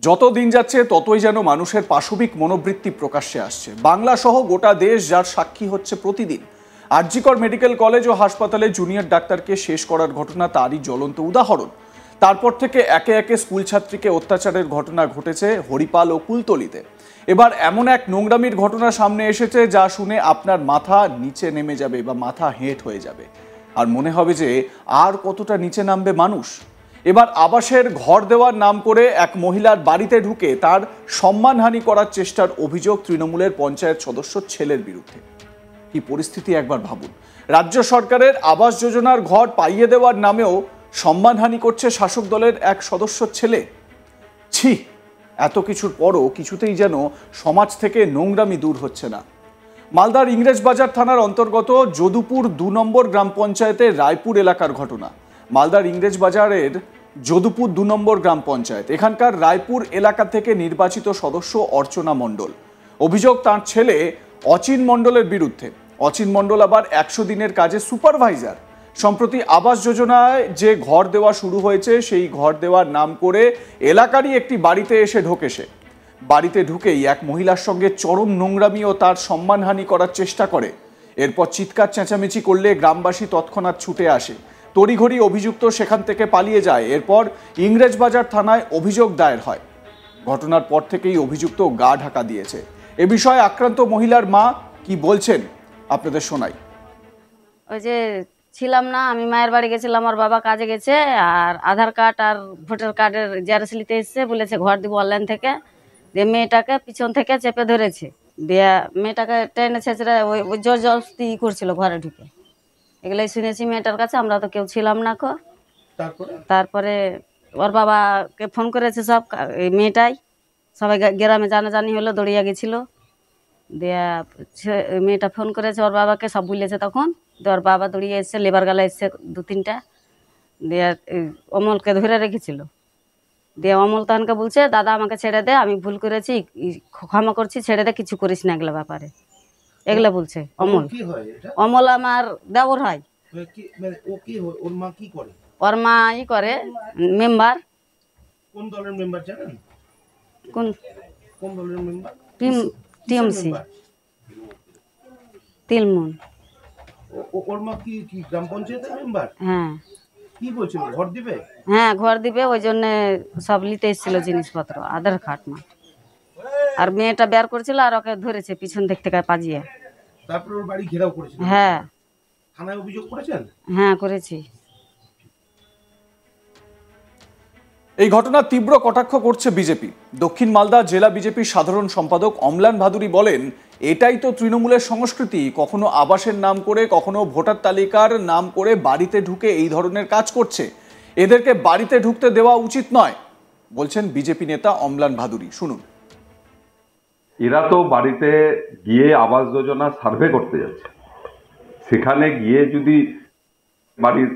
যত দিন যাচ্ছে ততই যেন মানুষের পাশবিক মনোবৃত্তি প্রকাশ্যে আসছে। বাংলা সহ গোটা দেশ যার সাক্ষী হচ্ছে প্রতিদিন। আরজিকর মেডিকেল কলেজ ও হাসপাতালে জুনিয়র ডাক্তারকে শেষ করার ঘটনা তারই জ্বলন্ত উদাহরণ। তারপর থেকে একে একে স্কুল ছাত্রীকে অত্যাচারের ঘটনা ঘটেছে হরিপাল ও কুলতলিতে। এবার এমন এক নোংরামির ঘটনা সামনে এসেছে যা শুনে আপনার মাথা নিচে নেমে যাবে বা মাথা হেঁট হয়ে যাবে, আর মনে হবে যে আর কতটা নিচে নামবে মানুষ। এবার আবাসের ঘর দেওয়ার নাম করে এক মহিলার বাড়িতে ঢুকে তার সম্মানহানি করার চেষ্টার অভিযোগ তৃণমূলের পঞ্চায়েত সদস্য ছেলের বিরুদ্ধে। কি পরিস্থিতি একবার ভাবুন। রাজ্য সরকারের আবাস যোজনার ঘর পাইয়ে দেওয়ার নামেও সম্মানহানি করছে শাসক দলের এক সদস্যর ছেলে। ছি, এত কিছুর পরও কিছুতেই যেন সমাজ থেকে নোংরামি দূর হচ্ছে না। মালদার ইংরেজবাজার থানার অন্তর্গত যদুপুর ২ নম্বর গ্রাম পঞ্চায়েতের রায়পুর এলাকার ঘটনা। মালদার ইংরেজবাজারের যদুপুর ২ নম্বর গ্রাম পঞ্চায়েত, এখানকার রায়পুর এলাকা থেকে নির্বাচিত সদস্য অর্চনা মণ্ডল। অভিযোগ তার ছেলে অচিন মণ্ডলের বিরুদ্ধে। অচিন মণ্ডল আবার ১০০ দিনের কাজে সুপারভাইজার। সম্প্রতি আবাস যোজনায় যে ঘর দেওয়া শুরু হয়েছে সেই ঘর দেওয়ার নাম করে এলাকারই একটি বাড়িতে এসে ঢোকে সে। বাড়িতে ঢুকেই এক মহিলার সঙ্গে চরম নোংরামি ও তার সম্মানহানি করার চেষ্টা করে। এরপর চিৎকার চেঁচামেচি করলে গ্রামবাসী তৎক্ষণাৎ ছুটে আসে। তড়িঘড়ি অভিযুক্ত সেখান থেকে পালিয়ে যায়। এরপর ইংরেজবাজার থানায় অভিযোগ দায়ের হয়। ঘটনার পর থেকেই অভিযুক্ত গা ঢাকা দিয়েছে। এ বিষয়ে আক্রান্ত মহিলার মা কি বলছেন আপনাদের শোনাই। ওই যে ছিলাম না, আমি মায়ের বাড়ি গেছিলাম, আমার বাবা কাজে গেছে, আর আধার কার্ড আর ভোটার কার্ডের জেরক্স নিতে এসছে, বলেছে ঘর দিব অনলাইন থেকে। দিয়ে মেয়েটাকে পিছন থেকে চেপে ধরেছে, দিয়ে মেয়েটাকে টেনে ছেঁচড়ে ওই জোর জবরদস্তি করছিল ঘরে ঢুকে। এগুলোই শুনেছি মেয়েটার কাছে, আমরা তো কেউ ছিলাম না। তারপরে ওর বাবাকে ফোন করেছে সব, এই মেয়েটাই সবাই গ্রামে জানাজানি হলো, দৌড়িয়ে গেছিলো। দিয়ে মেয়েটা ফোন করেছে ওর বাবাকে, সব বলেছে তখন। দিয়ে ওর বাবা দৌড়িয়ে এসছে, লেবার গালা এসছে ২-৩টা, দিয়ে অমলকে ধরে রেখেছিল। দিয়ে অমল তখনকে বলছে, দাদা আমাকে ছেড়ে দে, আমি ভুল করেছি, ক্ষমা করছি, ছেড়ে দে, কিছু করিস না এগুলো ব্যাপারে। এগুলো বলছে অমল। অমল আমার দেওর হয়। ওর মা ই করে মেম্বার। কোন দলের মেম্বার জানেন? কোন দলের মেম্বার? টিএমসি তিলমুন। ওর মা কি গ্রাম পঞ্চায়েতের মেম্বার? হ্যাঁ। কি বলছিল ঘর দিবে? হ্যাঁ, ঘর দিবে, ওই জন্য সব নিতে এসেছিল জিনিসপত্র, আধার কার্ড না। আর মেয়েটা বের করেছিল আর ওকে ধরেছে পিছন দিক থেকে পাজিয়ে। তারপর ওর বাড়ি ঘেরাও করেছিল? হ্যাঁ। থানায় অভিযোগ করেছেন? হ্যাঁ, করেছি। এই ঘটনার তীব্র কটাক্ষ করছে বিজেপি। দক্ষিণ মালদা জেলা বিজেপির সাধারণ সম্পাদক অম্লান ভাদুরী বলেন, এটাই তো তৃণমূলের সংস্কৃতি। কখনো আবাসের নাম করে, কখনো ভোটার তালিকার নাম করে বাড়িতে ঢুকে এই ধরনের কাজ করছে। এদেরকে বাড়িতে ঢুকতে দেওয়া উচিত নয়, বলছেন বিজেপি নেতা অম্লান ভাদুরী। শুনুন। এরা তো বাড়িতে গিয়ে আবাস যোজনা সার্ভে করতে যাচ্ছে, সেখানে গিয়ে যদি বাড়ির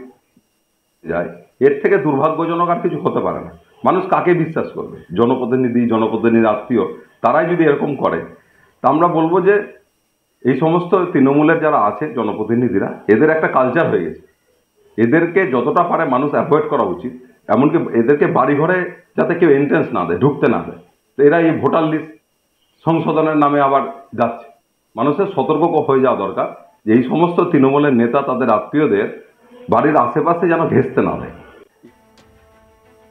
যায়, এর থেকে দুর্ভাগ্যজনক আর কিছু হতে পারে না। মানুষ কাকে বিশ্বাস করবে? জনপ্রতিনিধি আত্মীয়, তারাই যদি এরকম করে, তা আমরা বলবো যে এই সমস্ত তৃণমূলের যারা আছে জনপ্রতিনিধিরা, এদের একটা কালচার হয়ে গেছে। এদেরকে যতটা পারে মানুষ অ্যাভয়েড করা উচিত। এমনকি এদেরকে বাড়িঘরে যাতে কেউ এন্ট্রেন্স না দেয়, ঢুকতে না দেয়। তো এরা এই ভোটার লিস্ট সংশোধনের নামে আবার যাচ্ছে। মানুষের সতর্ক হয়ে যাওয়া দরকার যে এই সমস্ত তৃণমূলের নেতা তাদের আত্মীয়দের বাড়ির আশেপাশে যেন ঘেঁষতে না দেয়।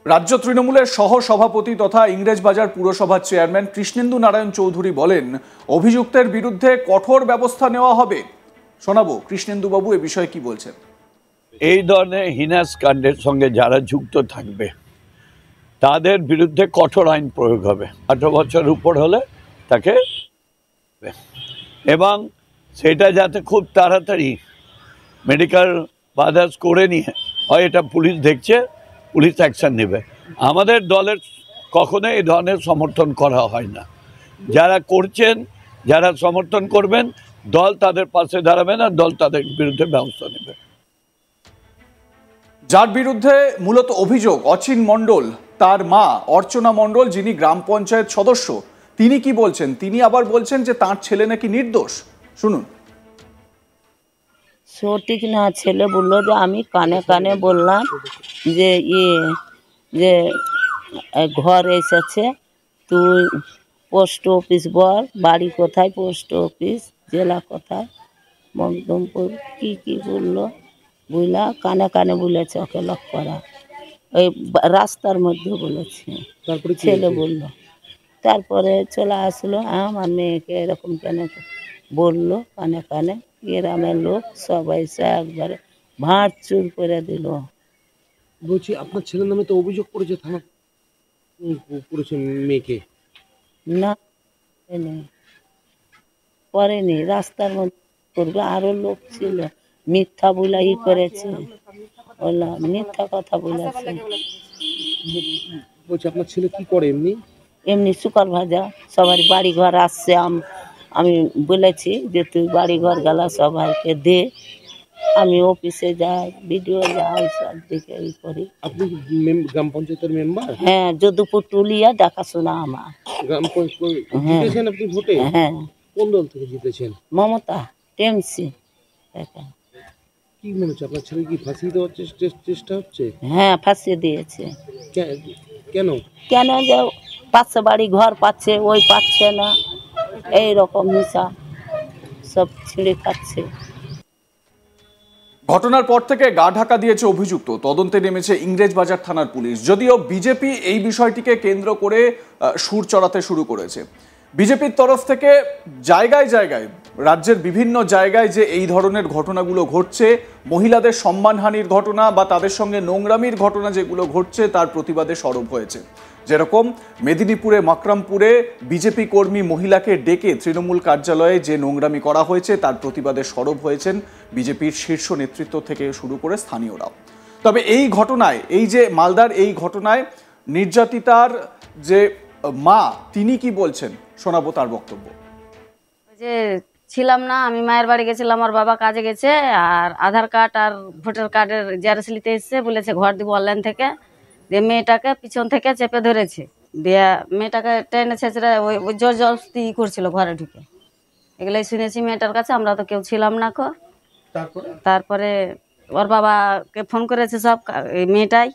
রাজ্য তৃণমূলের সহ সভাপতি তথা ইংরেজবাজার পুরসভার চেয়ারম্যান কৃষ্ণেন্দু নারায়ণ চৌধুরী বলেন, অভিযুক্তের বিরুদ্ধে কঠোর ব্যবস্থা নেওয়া হবে। শোনাবো কৃষ্ণেন্দু বাবু এ বিষয়ে কি বলছেন। এই ধরনের হিনাস কাণ্ডের সঙ্গে যারা যুক্ত থাকবে তাদের বিরুদ্ধে কঠোর আইন প্রয়োগ হবে। 18 বছর উপর হলে তাকে, এবং সেটা যাতে খুব তাড়াতাড়ি মেডিকেল বাধাস করে নিয়ে হয়, এটা পুলিশ দেখছে, পুলিশ অ্যাকশন নেবে। আমাদের দলের কখনো এই ধরনের সমর্থন করা হয় না। যারা করছেন, যারা সমর্থন করবেন, দল তাদের পাশে দাঁড়াবে না, দল তাদের বিরুদ্ধে ব্যবস্থা নেবে। যার বিরুদ্ধে মূলত অভিযোগ অচিন মণ্ডল, তার মা অর্চনা মণ্ডল, যিনি গ্রাম পঞ্চায়েত সদস্য, তিনি কি বলছেন? তিনি আবার বলছেন যে তার ছেলে নাকি নির্দোষ। শুনুন। সঠিক না, ছেলে বললো যে আমি কানে কানে বললাম যে যে ঘর এসেছে, তুই পোস্ট অফিস বল, বাড়ি কোথায়, পোস্ট অফিস, জেলা কোথায়, মকদমপুর, কি বললো, বুঝলা, কানে কানে বলেছে ওকে লক করা, ওই রাস্তার মধ্যে বলেছে। তারপরে কি ছেলে হয়েছে? বললো, তারপরে চলে আসলো, আমার মেয়েকে এরকম কেন বললো, কানে কানে। গ্রামের লোক সবাই এসে একবারে ভাঁড় চুর করে দিল। বলছি আপনার ছেলের নামে তো অভিযোগ করেছে থানা, করেছে মেয়েকে। না, করেনি, করেনি, রাস্তার মধ্যে করবে, আরো লোক ছিল, মিথ্যা বলাই করেছে, বললাম মিথ্যা কথা বলেছে। বলছি আপনার ছেলে কি করে এমনি? এমনি শুকর ভাজা, সবার বাড়ি ঘর আসছে, আমি বলেছি যে তুই বাড়ি ঘর গেলা সবাইকে দে, আমি অফিসে যাই, ভিডিও যাই, সব দিকে ই করি। আপনি গ্রাম পঞ্চায়েতের মেম্বার? হ্যাঁ, যদুপুর টুলিয়া দেখাশোনা আমার। গ্রাম পঞ্চায়েত জিতেছেন আপনি ভোটে? হ্যাঁ, কোন দল থেকে জিতেছেন? মমতা টেমসি। কি মনে হচ্ছে আপনার ছেলে কি ফাঁসিয়ে দেওয়ার চেষ্টা হচ্ছে? হ্যাঁ, ফাঁসিয়ে দিয়েছে। কেন? কেন যে পাচ্ছে, বাড়ি ঘর পাচ্ছে, ওই পাচ্ছে না, এই রকম হিসাব সব ছিঁড়ে খাচ্ছে। ঘটনার পর থেকে গা ঢাকা দিয়েছে অভিযুক্ত, তদন্তে নেমেছে ইংরেজবাজার থানার পুলিশ। যদিও বিজেপি এই বিষয়টিকে কেন্দ্র করে সুর চড়াতে শুরু করেছে। বিজেপির তরফ থেকে জায়গায় জায়গায়, রাজ্যের বিভিন্ন জায়গায় যে এই ধরনের ঘটনাগুলো ঘটছে, মহিলাদের সম্মানহানির ঘটনা বা তাদের সঙ্গে নোংরামির ঘটনা যেগুলো ঘটছে, তার প্রতিবাদে সরব হয়েছে। যেরকম মেদিনীপুরে মাকরামপুরে বিজেপি কর্মী মহিলাকে ডেকে তৃণমূল কার্যালয়ে যে নোংরামি করা হয়েছে তার প্রতিবাদে সরব হয়েছেন বিজেপির শীর্ষ নেতৃত্ব থেকে শুরু করে স্থানীয়রাও। তবে এই ঘটনায়, এই যে মালদার এই ঘটনায় নির্যাতিতার যে মা, তিনি কি বলছেন শোনাবো তার বক্তব্য। ওই যে ছিলাম না, আমি মায়ের বাড়ি গেছিলাম, আমার বাবা কাজে গেছে, আর আধার কার্ড আর ভোটার কার্ডের জেরক্স নিতে এসছে, বলেছে ঘর দিব অনলাইন থেকে। দিয়ে মেয়েটাকে পিছন থেকে চেপে ধরেছে, দিয়ে মেয়েটাকে টেনে ছেঁচড়ে ওই জোর জবরদস্তি করছিল ঘরে ঢুকে। এগুলোই শুনেছি মেয়েটার কাছে, আমরা তো কেউ ছিলাম না। তারপরে ওর বাবাকে ফোন করেছে সব, এই মেয়েটাই,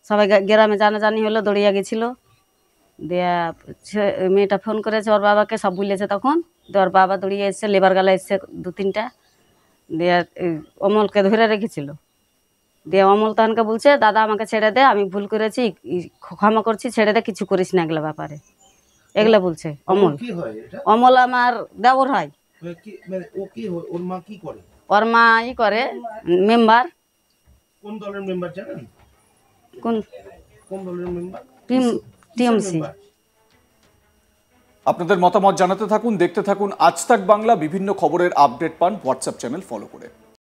সবাই গ্রামে জানাজানি হলো, দৌড়িয়ে গেছিলো। দিয়ে মেয়েটা ফোন করেছে ওর বাবাকে, সব বলেছে তখন। দিয়ে ওর বাবা দৌড়িয়ে এসছে, লেবার গালা এসছে 2-3টা, দিয়ে অমলকে ধরে রেখেছিল। দিয়ে অমল তখনকে বলছে, দাদা আমাকে ছেড়ে দে, আমি ভুল করেছি, ক্ষমা করছি, ছেড়ে দে, কিছু করিস না এগুলো ব্যাপারে, এগুলো বলছে অমল। অমল আমার দেওর হয়। ওর মা কি করে? ওর মা ই করে, মেম্বার। কোন দলের মেম্বার জানেন? কোন দলের মেম্বার? টিএমসি। আপনাদের মতামত জানাতে থাকুন, দেখতে থাকুন আজ তাক বাংলা। বিভিন্ন খবরের আপডেট পান হোয়াটসঅ্যাপ চ্যানেল ফলো করে।